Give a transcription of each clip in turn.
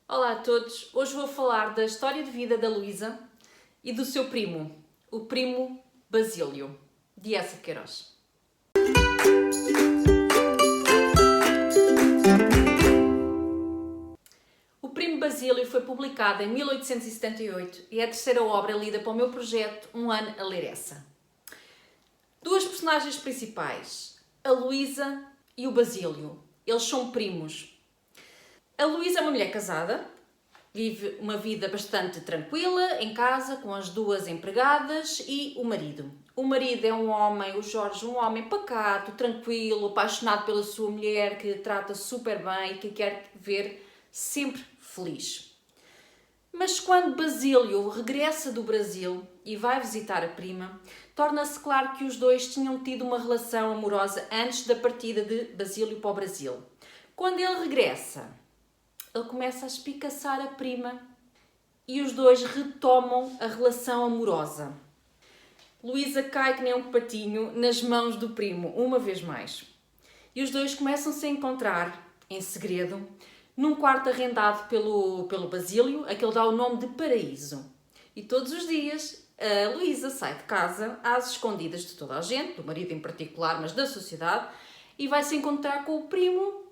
Olá a todos! Hoje vou falar da história de vida da Luísa e do seu primo, o primo Basílio, de Eça de Queiroz. O Primo Basílio foi publicado em 1878 e é a terceira obra lida para o meu projeto Um Ano a Ler Eça. Duas personagens principais, a Luísa e o Basílio. Eles são primos. A Luísa é uma mulher casada, vive uma vida bastante tranquila em casa, com as duas empregadas e o marido. O marido é um homem, o Jorge, um homem pacato, tranquilo, apaixonado pela sua mulher, que trata super bem e que quer ver sempre feliz. Mas quando Basílio regressa do Brasil e vai visitar a prima, torna-se claro que os dois tinham tido uma relação amorosa antes da partida de Basílio para o Brasil. Quando ele regressa, ele começa a espicaçar a prima e os dois retomam a relação amorosa. Luísa cai que nem um patinho nas mãos do primo, uma vez mais. E os dois começam-se a encontrar, em segredo, num quarto arrendado pelo Basílio, a que ele dá o nome de Paraíso. E todos os dias a Luísa sai de casa, às escondidas de toda a gente, do marido em particular, mas da sociedade, e vai se encontrar com o primo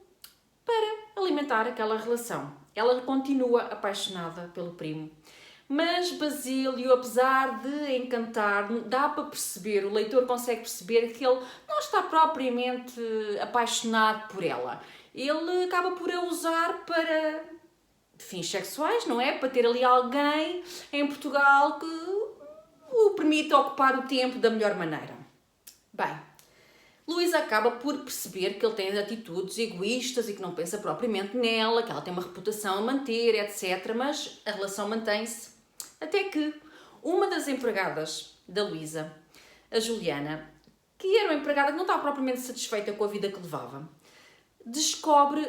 para alimentar aquela relação. Ela continua apaixonada pelo primo. Mas Basílio, apesar de encantar, dá para perceber, o leitor consegue perceber que ele não está propriamente apaixonado por ela. Ele acaba por a usar para fins sexuais, não é? Para ter ali alguém em Portugal que o permita ocupar o tempo da melhor maneira. Bem, Luísa acaba por perceber que ele tem atitudes egoístas e que não pensa propriamente nela, que ela tem uma reputação a manter, etc. Mas a relação mantém-se até que uma das empregadas da Luísa, a Juliana, que era uma empregada que não estava propriamente satisfeita com a vida que levava, descobre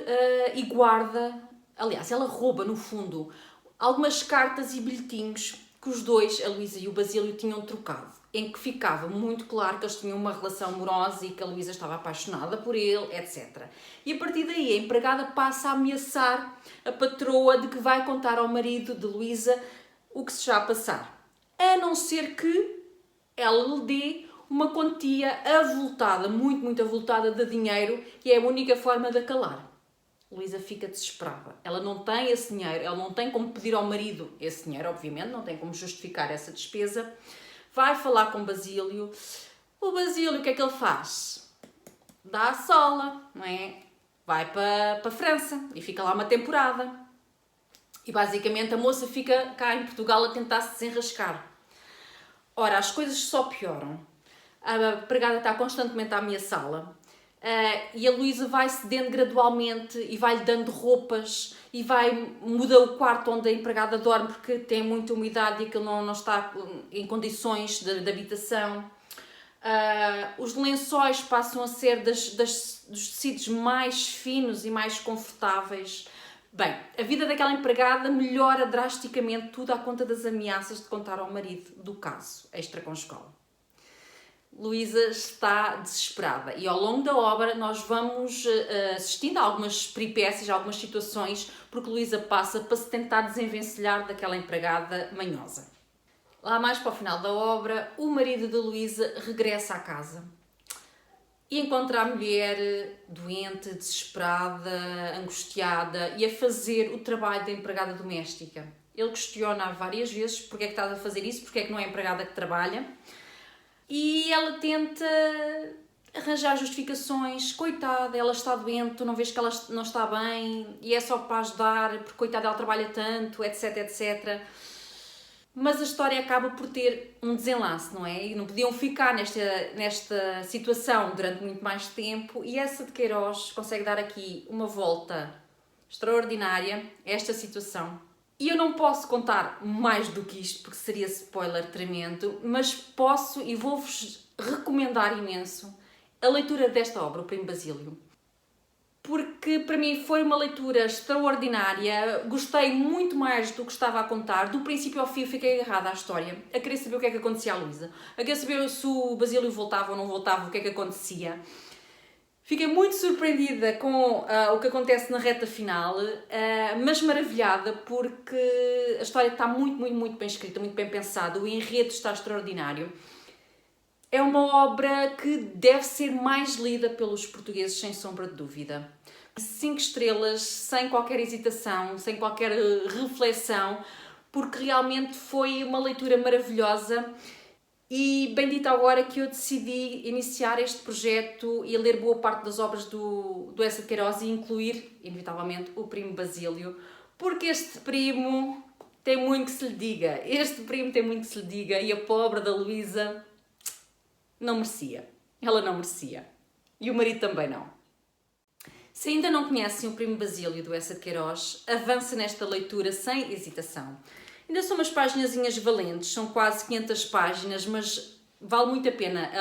e guarda, aliás, ela rouba no fundo algumas cartas e bilhetinhos que os dois, a Luísa e o Basílio, tinham trocado, em que ficava muito claro que eles tinham uma relação amorosa e que a Luísa estava apaixonada por ele, etc. E a partir daí a empregada passa a ameaçar a patroa de que vai contar ao marido de Luísa o que se está a passar, a não ser que ela lhe dê uma quantia avultada, muito avultada de dinheiro, que é a única forma de a calar. Luísa fica desesperada. Ela não tem esse dinheiro, ela não tem como pedir ao marido esse dinheiro, obviamente, não tem como justificar essa despesa. Vai falar com o Basílio. O Basílio, o que é que ele faz? Dá a sola, não é? Vai para a França e fica lá uma temporada. E basicamente a moça fica cá em Portugal a tentar se desenrascar. Ora, as coisas só pioram. A empregada está constantemente a ameaçá-la. E a Luísa vai cedendo gradualmente e vai-lhe dando roupas e muda o quarto onde a empregada dorme porque tem muita umidade e aquilo não está em condições de habitação. Os lençóis passam a ser dos tecidos mais finos e mais confortáveis. Bem, a vida daquela empregada melhora drasticamente, tudo à conta das ameaças de contar ao marido do caso extraconjugal. Luísa está desesperada e ao longo da obra nós vamos assistindo a algumas peripécias, a algumas situações, porque Luísa passa para se tentar desenvencilhar daquela empregada manhosa. Lá mais para o final da obra, o marido de Luísa regressa à casa e encontra a mulher doente, desesperada, angustiada e a fazer o trabalho da empregada doméstica. Ele questiona várias vezes porque é que estás a fazer isso, porque é que não é a empregada que trabalha. E ela tenta arranjar justificações. Coitada, ela está doente, tu não vês que ela não está bem e é só para ajudar, porque coitada ela trabalha tanto, etc, etc. Mas a história acaba por ter um desenlace, não é? E não podiam ficar nesta situação durante muito mais tempo e Eça de Queiroz consegue dar aqui uma volta extraordinária a esta situação. E eu não posso contar mais do que isto, porque seria spoiler tremendo, mas posso e vou-vos recomendar imenso a leitura desta obra, O Primo Basílio. Porque para mim foi uma leitura extraordinária, gostei muito mais do que estava a contar, do princípio ao fim fiquei agarrada à história, a querer saber o que é que acontecia à Luísa, a querer saber se o Basílio voltava ou não voltava, o que é que acontecia. Fiquei muito surpreendida com o que acontece na reta final, mas maravilhada porque a história está muito bem escrita, muito bem pensada, o enredo está extraordinário. É uma obra que deve ser mais lida pelos portugueses, sem sombra de dúvida. 5 estrelas, sem qualquer hesitação, sem qualquer reflexão, porque realmente foi uma leitura maravilhosa. E bendita agora que eu decidi iniciar este projeto e ler boa parte das obras do Eça de Queiroz e incluir, inevitavelmente, o primo Basílio, porque este primo tem muito que se lhe diga. Este primo tem muito que se lhe diga e a pobre da Luísa não merecia. Ela não merecia. E o marido também não. Se ainda não conhecem o primo Basílio do Eça de Queiroz, avance nesta leitura sem hesitação. Ainda são umas páginazinhas valentes, são quase 500 páginas, mas vale muito a pena.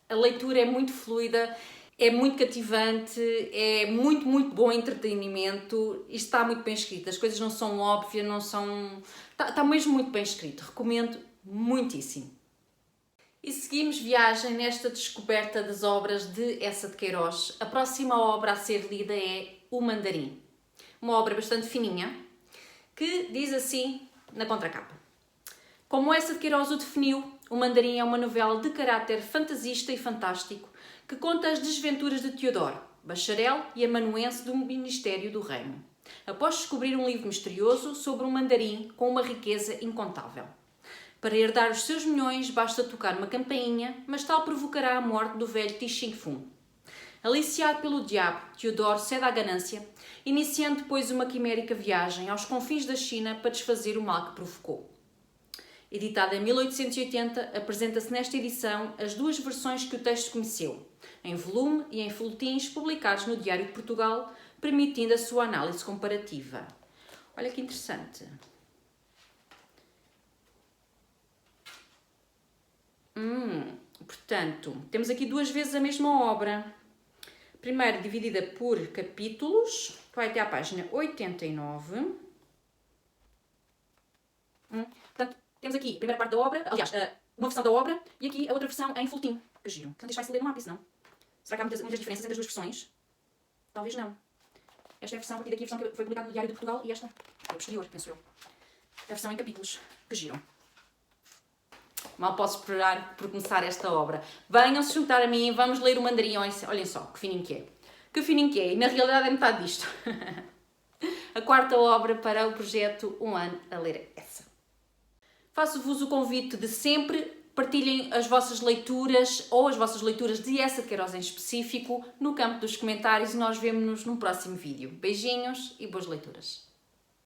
A leitura é muito fluida, é muito cativante, é muito bom entretenimento e está muito bem escrito. As coisas não são óbvias, não são... Está mesmo muito bem escrito. Recomendo muitíssimo. E seguimos viagem nesta descoberta das obras de Eça de Queiroz. A próxima obra a ser lida é O Mandarim. Uma obra bastante fininha, que diz assim na contracapa. Como Eça de Queiroz o definiu, O Mandarim é uma novela de caráter fantasista e fantástico que conta as desventuras de Teodoro, bacharel e amanuense do Ministério do Reino, após descobrir um livro misterioso sobre um mandarim com uma riqueza incontável. Para herdar os seus milhões basta tocar uma campainha, mas tal provocará a morte do velho Tixinfum. Aliciado pelo diabo, Teodoro cede à ganância, iniciando depois uma quimérica viagem aos confins da China para desfazer o mal que provocou. Editada em 1880, apresenta-se nesta edição as 2 versões que o texto conheceu, em volume e em folhetins publicados no Diário de Portugal, permitindo a sua análise comparativa. Olha que interessante. Portanto, temos aqui 2 vezes a mesma obra. Primeiro dividida por capítulos, vai até à página 89. Portanto, temos aqui a primeira parte da obra, aliás, uma versão da obra e aqui a outra versão em folhetim. Que giro. Portanto, isto vai-se ler no lápis, não? Será que há muitas diferenças entre as 2 versões? Talvez não. Esta é a versão, a partir daqui, a versão que foi publicada no Diário de Portugal e esta é posterior, penso eu. A versão em capítulos. Que giro. Mal posso esperar por começar esta obra. Venham-se juntar a mim, vamos ler o Mandarim. Olhem só, que fininho que é. Que fininho que é. E na realidade é metade disto. A 4ª obra para o projeto Um Ano a Ler Eça. Faço-vos o convite de sempre partilhem as vossas leituras ou as vossas leituras de Eça de Queiroz em específico no campo dos comentários e nós vemo-nos num próximo vídeo. Beijinhos e boas leituras.